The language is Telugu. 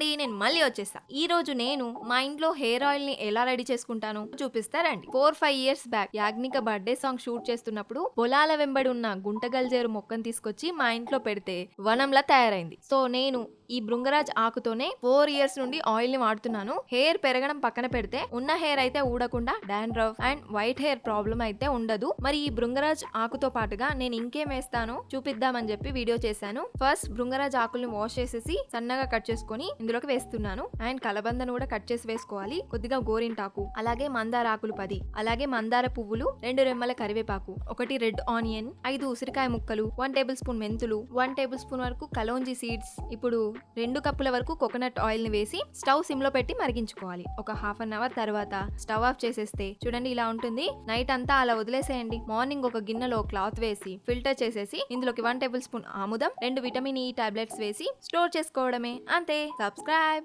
అండి, నేను మళ్ళీ వచ్చేసా. ఈ రోజు నేను మా ఇంట్లో హెయిర్ ఆయిల్ ని ఎలా రెడీ చేసుకుంటాను చూపిస్తారండి. 4-5 years back Yagnika birthday song shoot చేస్తున్నప్పుడు పొలాల వెంబడి ఉన్న గుంటగల్జేరు మొక్కను తీసుకొచ్చి మా ఇంట్లో పెడితే వనంలా తయారైంది. సో నేను ఈ భృంగరాజ్ ఆకుతోనే 4 ఇయర్స్ నుండి ఆయిల్ ని వాడుతున్నాను. హెయిర్ పెరగడం పక్కన పెడితే ఉన్న హెయిర్ అయితే ఊడకుండా dandruff and white hair problem అయితే ఉండదు. మరి ఈ భృంగరాజ్ ఆకుతో పాటుగా నేను ఇంకేం వేస్తానో చూపిద్దామని చెప్పి వీడియో చేశాను. ఫస్ట్ భృంగరాజ్ ఆకుల్ని వాష్ చేసేసి సన్నగా కట్ చేసుకొని ఇందులోకి వేస్తున్నాను. అండ్ కలబందను కూడా కట్ చేసి వేసుకోవాలి. కొద్దిగా గోరింటాకు, అలాగే మందార ఆకులు 10, అలాగే మందార పువ్వులు, 2 రెమ్మల కరివేపాకు, 1 రెడ్ ఆనియన్, 5 ఉసిరికాయ ముక్కలు, 1 టేబుల్ స్పూన్ మెంతులు, 1 టేబుల్ స్పూన్ వరకు కలోంజీ సీడ్స్. ఇప్పుడు 2 కప్పుల వరకు కోకోనట్ ఆయిల్ ని వేసి స్టవ్ సిమ్ లో పెట్టి మరిగించుకోవాలి. ఒక హాఫ్ అన్ అవర్ తర్వాత స్టవ్ ఆఫ్ చేసేస్తే చూడండి ఇలా ఉంటుంది. నైట్ అంతా అలా వదిలేసేయండి. మార్నింగ్ ఒక గిన్నెలో క్లాత్ వేసి ఫిల్టర్ చేసేసి ఇందులోకి 1 టేబుల్ స్పూన్ ఆముదం, 2 విటమిన్ ఈ టాబ్లెట్స్ వేసి స్టోర్ చేసుకోవడమే. అంతే. సబ్స్క్రైబ్.